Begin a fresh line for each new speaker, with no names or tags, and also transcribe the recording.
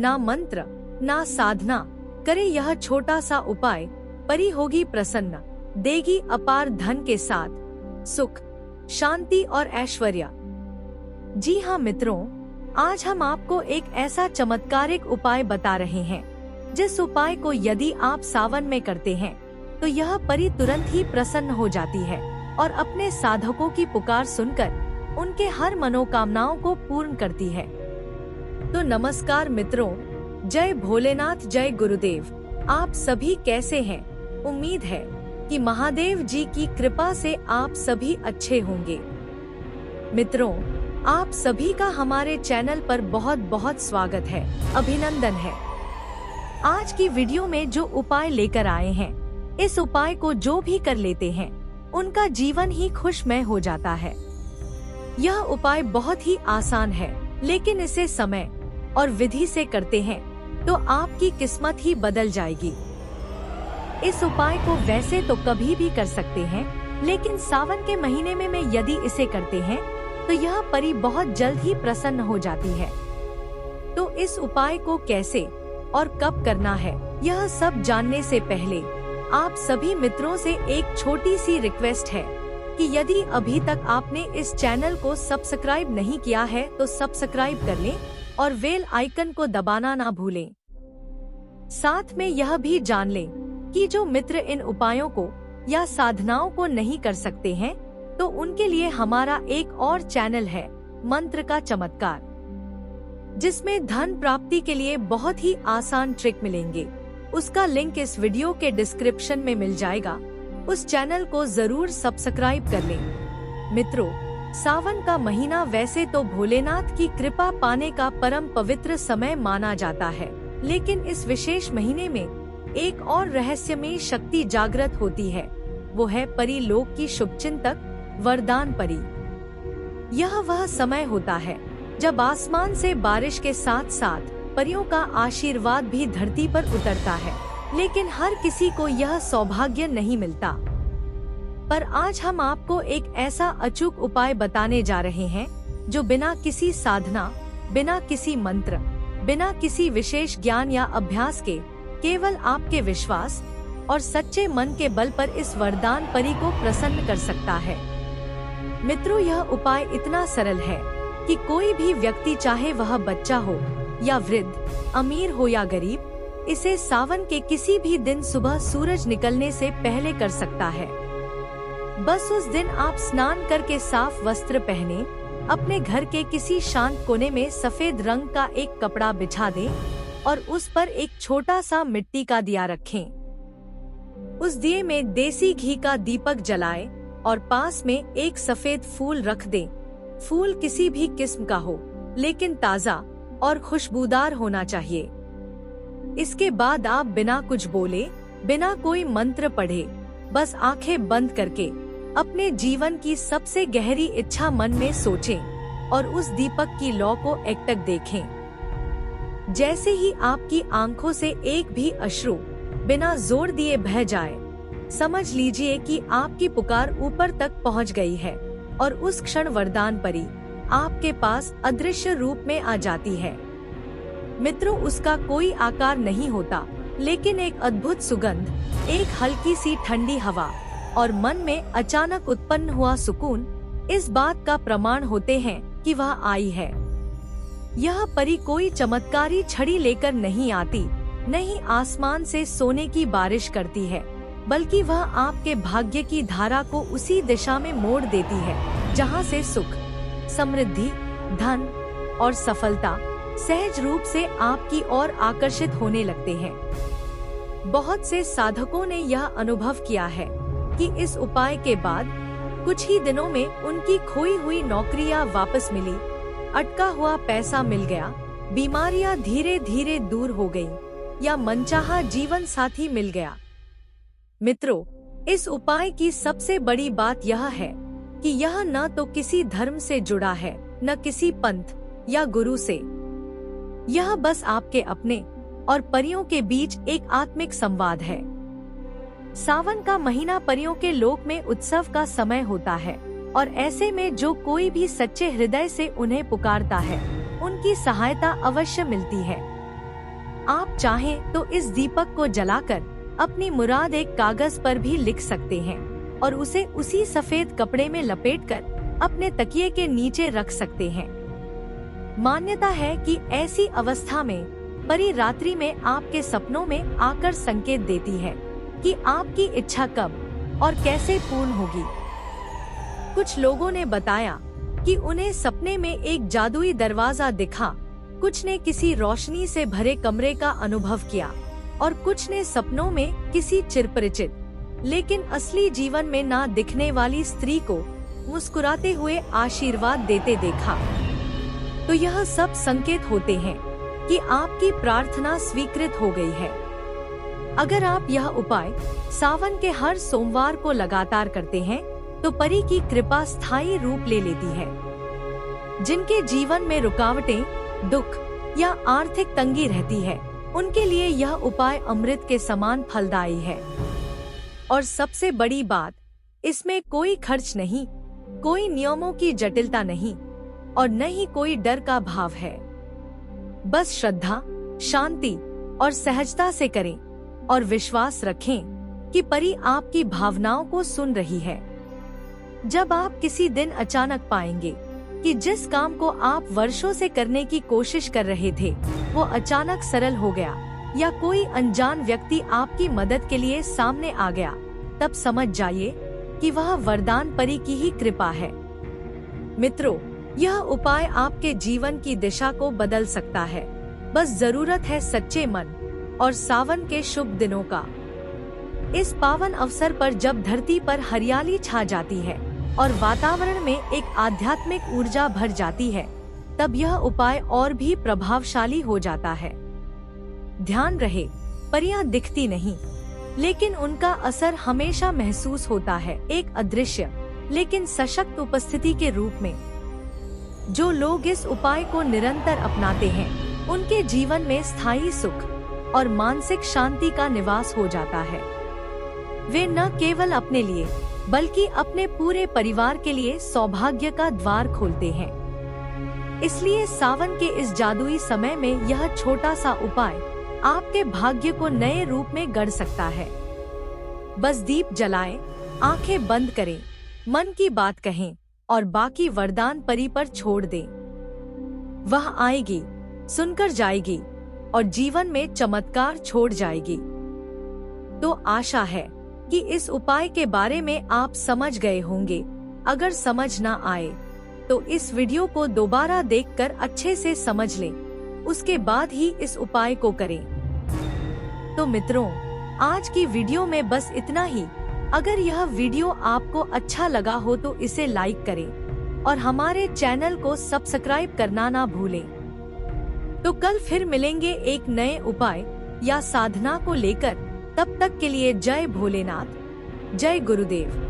ना मंत्र ना साधना, करे यह छोटा सा उपाय, परी होगी प्रसन्न, देगी अपार धन के साथ सुख, शांति और ऐश्वर्य। जी हाँ मित्रों, आज हम आपको एक ऐसा चमत्कारिक उपाय बता रहे हैं, जिस उपाय को यदि आप सावन में करते हैं तो यह परी तुरंत ही प्रसन्न हो जाती है और अपने साधकों की पुकार सुनकर उनके हर मनोकामनाओं को पूर्ण करती है। तो नमस्कार मित्रों, जय भोलेनाथ, जय गुरुदेव। आप सभी कैसे हैं? उम्मीद है कि महादेव जी की कृपा से आप सभी अच्छे होंगे। मित्रों, आप सभी का हमारे चैनल पर बहुत बहुत स्वागत है, अभिनंदन है। आज की वीडियो में जो उपाय लेकर आए हैं, इस उपाय को जो भी कर लेते हैं उनका जीवन ही खुशमय हो जाता है। यह उपाय बहुत ही आसान है, लेकिन इसे समय और विधि से करते हैं तो आपकी किस्मत ही बदल जाएगी। इस उपाय को वैसे तो कभी भी कर सकते हैं, लेकिन सावन के महीने में यदि इसे करते हैं तो यह परी बहुत जल्द ही प्रसन्न हो जाती है। तो इस उपाय को कैसे और कब करना है, यह सब जानने से पहले आप सभी मित्रों से एक छोटी सी रिक्वेस्ट है कि यदि अभी तक आपने इस चैनल को सब्सक्राइब नहीं किया है तो सब्सक्राइब कर लें और बेल आइकन को दबाना ना भूलें। साथ में यह भी जान लें कि जो मित्र इन उपायों को या साधनाओं को नहीं कर सकते हैं तो उनके लिए हमारा एक और चैनल है, मंत्र का चमत्कार, जिसमें धन प्राप्ति के लिए बहुत ही आसान ट्रिक मिलेंगे। उसका लिंक इस वीडियो के डिस्क्रिप्शन में मिल जाएगा। उस चैनल को जरूर सब्सक्राइब कर लें। मित्रों, सावन का महीना वैसे तो भोलेनाथ की कृपा पाने का परम पवित्र समय माना जाता है, लेकिन इस विशेष महीने में एक और रहस्यमयी शक्ति जागृत होती है। वो है परी लोक की शुभचिंतक वरदान परी। यह वह समय होता है जब आसमान से बारिश के साथ साथ परियों का आशीर्वाद भी धरती पर उतरता है, लेकिन हर किसी को यह सौभाग्य नहीं मिलता। पर आज हम आपको एक ऐसा अचूक उपाय बताने जा रहे हैं जो बिना किसी साधना, बिना किसी मंत्र, बिना किसी विशेष ज्ञान या अभ्यास के केवल आपके विश्वास और सच्चे मन के बल पर इस वरदान परी को प्रसन्न कर सकता है। मित्रों, यह उपाय इतना सरल है कि कोई भी व्यक्ति, चाहे वह बच्चा हो या वृद्ध, अमीर हो या गरीब, इसे सावन के किसी भी दिन सुबह सूरज निकलने से पहले कर सकता है। बस उस दिन आप स्नान करके साफ वस्त्र पहने, अपने घर के किसी शांत कोने में सफेद रंग का एक कपड़ा बिछा दें और उस पर एक छोटा सा मिट्टी का दिया रखें। उस दिए में देसी घी का दीपक जलाएं और पास में एक सफेद फूल रख दें। फूल किसी भी किस्म का हो, लेकिन ताजा और खुशबूदार होना चाहिए। इसके बाद आप बिना कुछ बोले, बिना कोई मंत्र पढ़े, बस आंखें बंद करके अपने जीवन की सबसे गहरी इच्छा मन में सोचें और उस दीपक की लौ को एकटक देखें। जैसे ही आपकी आंखों से एक भी अश्रु बिना जोर दिए बह जाए, समझ लीजिए कि आपकी पुकार ऊपर तक पहुंच गई है और उस क्षण वरदान परी आपके पास अदृश्य रूप में आ जाती है। मित्रों, उसका कोई आकार नहीं होता, लेकिन एक अद्भुत सुगंध, एक हल्की सी ठंडी हवा और मन में अचानक उत्पन्न हुआ सुकून इस बात का प्रमाण होते हैं कि वह आई है। यह परी कोई चमत्कारी छड़ी लेकर नहीं आती, नहीं आसमान से सोने की बारिश करती है, बल्कि वह आपके भाग्य की धारा को उसी दिशा में मोड़ देती है जहाँ से सुख, समृद्धि, धन और सफलता सहज रूप से आपकी ओर आकर्षित होने लगते हैं। बहुत से साधकों ने यह अनुभव किया है कि इस उपाय के बाद कुछ ही दिनों में उनकी खोई हुई नौकरियां वापस मिली, अटका हुआ पैसा मिल गया, बीमारियां धीरे धीरे दूर हो गईं, या मनचाहा जीवन साथी मिल गया। मित्रों, इस उपाय की सबसे बड़ी बात यह है कि यह न तो किसी धर्म से जुड़ा है, न किसी पंथ या गुरु से। यह बस आपके अपने और परियों के बीच एक आत्मिक संवाद है। सावन का महीना परियों के लोक में उत्सव का समय होता है और ऐसे में जो कोई भी सच्चे हृदय से उन्हें पुकारता है, उनकी सहायता अवश्य मिलती है। आप चाहें तो इस दीपक को जलाकर अपनी मुराद एक कागज पर भी लिख सकते हैं और उसे उसी सफेद कपड़े में लपेटकर अपने तकिए के नीचे रख सकते हैं। मान्यता है कि ऐसी अवस्था में परी रात्रि में आपके सपनों में आकर संकेत देती है कि आपकी इच्छा कब और कैसे पूर्ण होगी। कुछ लोगों ने बताया कि उन्हें सपने में एक जादुई दरवाजा दिखा, कुछ ने किसी रोशनी से भरे कमरे का अनुभव किया और कुछ ने सपनों में किसी चिरपरिचित लेकिन असली जीवन में ना दिखने वाली स्त्री को मुस्कुराते हुए आशीर्वाद देते देखा। तो यह सब संकेत होते हैं कि आपकी प्रार्थना स्वीकृत हो गई है। अगर आप यह उपाय सावन के हर सोमवार को लगातार करते हैं तो परी की कृपा स्थायी रूप ले लेती है। जिनके जीवन में रुकावटें, दुख या आर्थिक तंगी रहती है, उनके लिए यह उपाय अमृत के समान फलदायी है। और सबसे बड़ी बात, इसमें कोई खर्च नहीं, कोई नियमों की जटिलता नहीं और न ही कोई डर का भाव है। बस श्रद्धा, शांति और सहजता से करें और विश्वास रखें कि परी आपकी भावनाओं को सुन रही है। जब आप किसी दिन अचानक पाएंगे कि जिस काम को आप वर्षों से करने की कोशिश कर रहे थे वो अचानक सरल हो गया या कोई अनजान व्यक्ति आपकी मदद के लिए सामने आ गया, तब समझ जाइए कि वह वरदान परी की ही कृपा है। मित्रों, यह उपाय आपके जीवन की दिशा को बदल सकता है। बस जरूरत है सच्चे मन और सावन के शुभ दिनों का। इस पावन अवसर पर जब धरती पर हरियाली छा जाती है और वातावरण में एक आध्यात्मिक ऊर्जा भर जाती है, तब यह उपाय और भी प्रभावशाली हो जाता है। ध्यान रहे, परियां दिखती नहीं, लेकिन उनका असर हमेशा महसूस होता है, एक अदृश्य लेकिन सशक्त उपस्थिति के रूप में। जो लोग इस उपाय को निरंतर अपनाते हैं, उनके जीवन में स्थायी सुख और मानसिक शांति का निवास हो जाता है। वे न केवल अपने लिए बल्कि अपने पूरे परिवार के लिए सौभाग्य का द्वार खोलते हैं। इसलिए सावन के इस जादुई समय में यह छोटा सा उपाय आपके भाग्य को नए रूप में गढ़ सकता है। बस दीप जलाएं, आंखें बंद करें, मन की बात कहें और बाकी वरदान परी पर छोड़ दें। वह आएगी, सुनकर जाएगी और जीवन में चमत्कार छोड़ जाएगी। तो आशा है कि इस उपाय के बारे में आप समझ गए होंगे। अगर समझ ना आए तो इस वीडियो को दोबारा देखकर अच्छे से समझ लें, उसके बाद ही इस उपाय को करें। तो मित्रों, आज की वीडियो में बस इतना ही। अगर यह वीडियो आपको अच्छा लगा हो तो इसे लाइक करें और हमारे चैनल को सब्सक्राइब करना ना भूलें। तो कल फिर मिलेंगे एक नए उपाय या साधना को लेकर। तब तक के लिए जय भोलेनाथ, जय गुरुदेव।